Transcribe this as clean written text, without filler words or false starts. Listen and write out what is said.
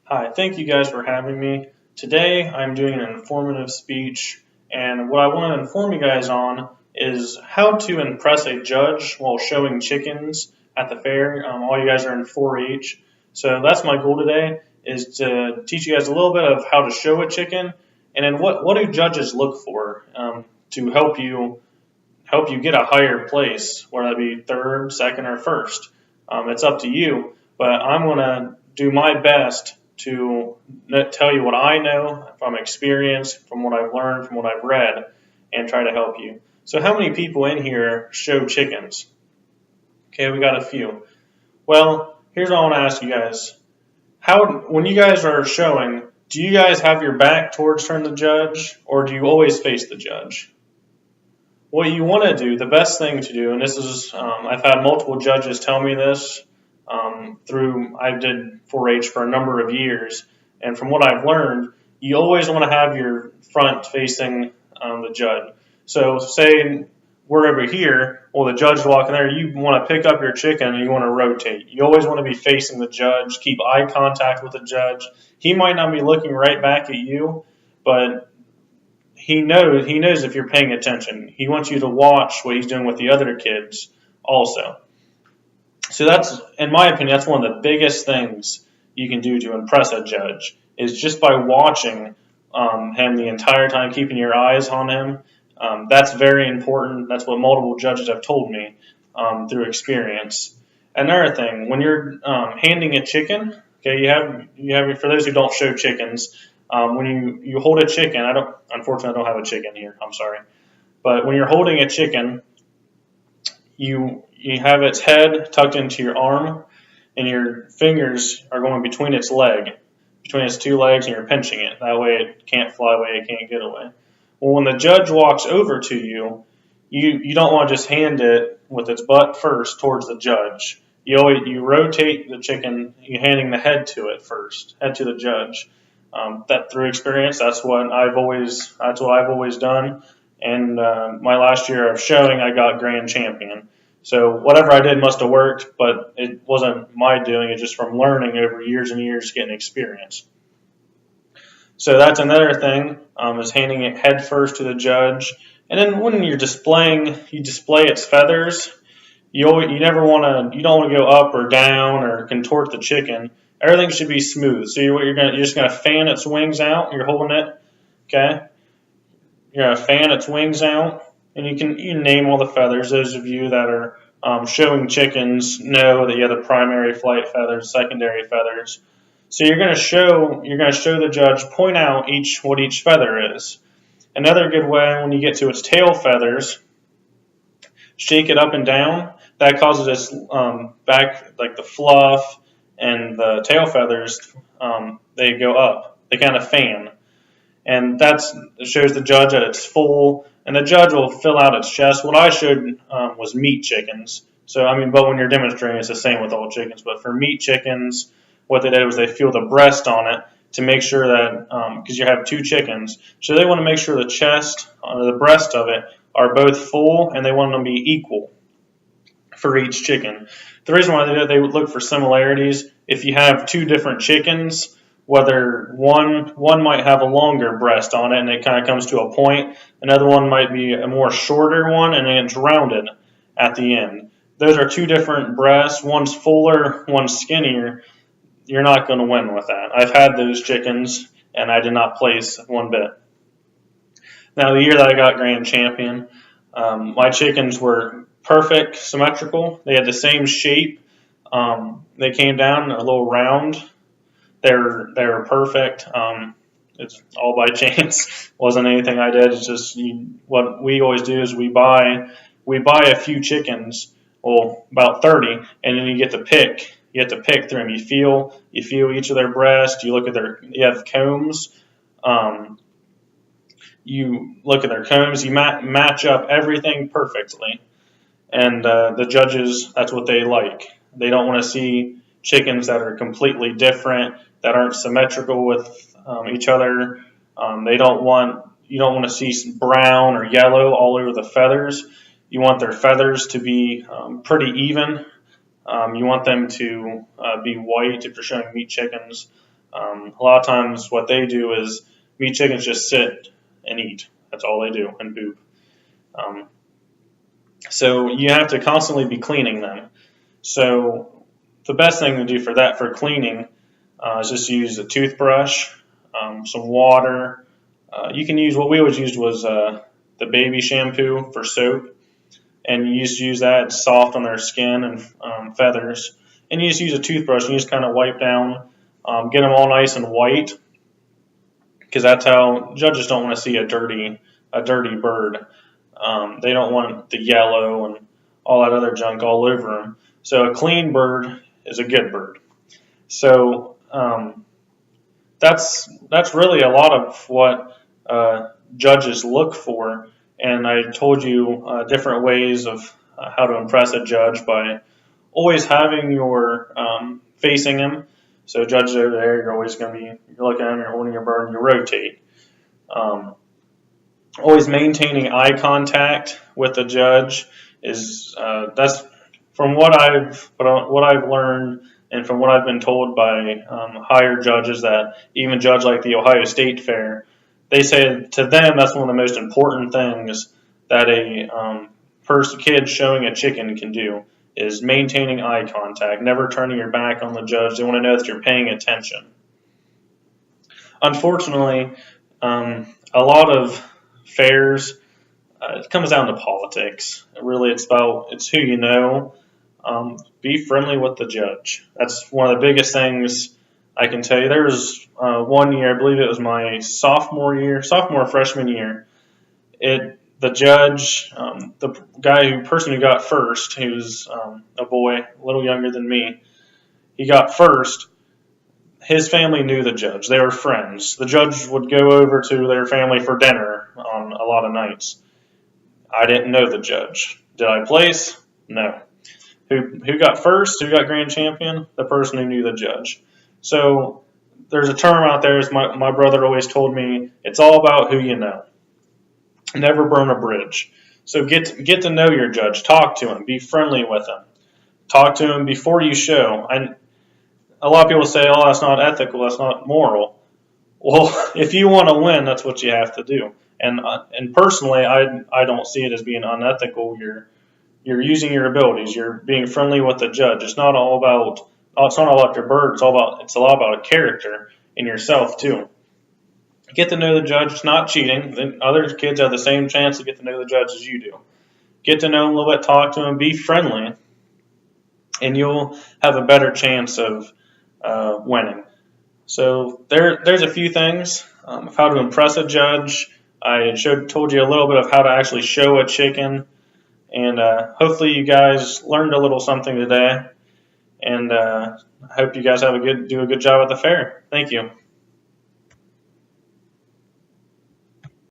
Hi, thank you guys for having me. Today I'm doing an informative speech, and what I want to inform you guys on is how to impress a judge while showing chickens at the fair. All you guys are in 4-H, so that's my goal today, is to teach you guys a little bit of how to show a chicken, and then what do judges look for to help you get a higher place, whether that be third, second, or first. It's up to you, but I'm going to do my best to tell you what I know from experience, from what I've learned, from what I've read, and try to help you. So how many people in here show chickens? Okay, we got a few. Well, here's what I want to ask you guys. When you guys are showing, do you guys have your back towards the judge, or do you always face the judge? What you want to do, the best thing to do, and this is, I've had multiple judges tell me this I did 4-H for a number of years, and from what I've learned, you always want to have your front facing the judge. So say we're over here, well, the judge is walking there, you want to pick up your chicken and you want to rotate. You always want to be facing the judge, keep eye contact with the judge. He might not be looking right back at you, but he knows if you're paying attention. He wants you to watch what he's doing with the other kids also. So that's, in my opinion, that's one of the biggest things you can do to impress a judge, is just by watching him the entire time, keeping your eyes on him. That's very important. That's what multiple judges have told me through experience. Another thing, when you're handing a chicken, okay, you have for those who don't show chickens, when you hold a chicken, unfortunately I don't have a chicken here. I'm sorry, but when you're holding a chicken, you have its head tucked into your arm, and your fingers are going between its two legs, and you're pinching it. That way it can't fly away, it can't get away. Well, when the judge walks over to you, you don't want to just hand it with its butt first towards the judge. You rotate the chicken, you're handing the head to it first, head to the judge. That through experience, that's what I've always done. And my last year of showing, I got grand champion. So whatever I did must have worked, but it wasn't my doing. It's just from learning over years and years, getting experience. So that's another thing, is handing it head first to the judge. And then when you're displaying, you display its feathers. You don't want to go up or down or contort the chicken. Everything should be smooth. So you're just gonna fan its wings out. You're holding it, okay? You're gonna fan its wings out, and you can name all the feathers. Those of you that are showing chickens know that you have the primary flight feathers, secondary feathers. So you're gonna show the judge, point out what each feather is. Another good way, when you get to its tail feathers, shake it up and down. That causes its back, like the fluff and the tail feathers, they go up. They kind of fan. And that shows the judge that it's full, and the judge will fill out its chest. What I showed was meat chickens. So, but when you're demonstrating, it's the same with all chickens. But for meat chickens, what they did was they feel the breast on it to make sure that, because you have two chickens, so they want to make sure the chest, the breast of it, are both full, and they want them to be equal for each chicken. The reason why they would look for similarities, if you have two different chickens, whether one might have a longer breast on it and it kind of comes to a point, another one might be a more shorter one and then it's rounded at the end. Those are two different breasts. One's fuller, one's skinnier. You're not going to win with that. I've had those chickens and I did not place one bit. Now, the year that I got grand champion, my chickens were perfect, symmetrical. They had the same shape. They came down a little round. They were perfect. It's all by chance. Wasn't anything I did. It's just what we always do is we buy a few chickens, well, about 30, and then you get to pick. You have to pick through them. You feel each of their breasts. You look at you have combs. You look at their combs. You match up everything perfectly. And the judges, that's what they like. They don't want to see chickens that are completely different, that aren't symmetrical with each other. You don't want to see brown or yellow all over the feathers. You want their feathers to be pretty even. You want them to be white if you're showing meat chickens. A lot of times what they do is meat chickens just sit and eat. That's all they do, and poop. Um, so you have to constantly be cleaning them. So the best thing to do for that, for cleaning, is just use a toothbrush, some water. You can use, what we always used was the baby shampoo for soap, and you just use that. It's soft on their skin and feathers. And you just use a toothbrush and you just kind of wipe down, get them all nice and white, because that's how judges don't want to see a dirty bird. They don't want the yellow and all that other junk all over them. So a clean bird is a good bird. So that's really a lot of what judges look for. And I told you different ways of how to impress a judge by always having your facing him. So judges over there, you're always going to be, you're looking at him, you're holding your bird, and you rotate. Um, Always maintaining eye contact with the judge is that's from what I've learned and from what I've been told by higher judges that even judge like the Ohio State Fair, they say to them that's one of the most important things that a kid showing a chicken can do is maintaining eye contact, never turning your back on the judge. They want to know that you're paying attention. Unfortunately, a lot of fairs, it comes down to politics. Really, it's who you know. Be friendly with the judge. That's one of the biggest things I can tell you. There was one year, I believe it was my sophomore freshman year. The judge, the person who got first, he was a boy, a little younger than me. He got first. His family knew the judge. They were friends. The judge would go over to their family for dinner on a lot of nights. I didn't know the judge. Did I place? No. Who got first? Who got grand champion? The person who knew the judge. So there's a term out there, as my brother always told me, it's all about who you know. Never burn a bridge. So get to know your judge. Talk to him. Be friendly with him. Talk to him before you show. And a lot of people say, "Oh, that's not ethical. That's not moral." Well, if you want to win, that's what you have to do. And personally, I don't see it as being unethical. You're using your abilities. You're being friendly with the judge. It's not all about your bird. It's a lot about character in yourself too. Get to know the judge. It's not cheating. Then other kids have the same chance to get to know the judge as you do. Get to know him a little bit. Talk to him. Be friendly, and you'll have a better chance of winning. So there's a few things of how to impress a judge. I told you a little bit of how to actually show a chicken, and hopefully you guys learned a little something today. And I hope you guys do a good job at the fair. Thank you.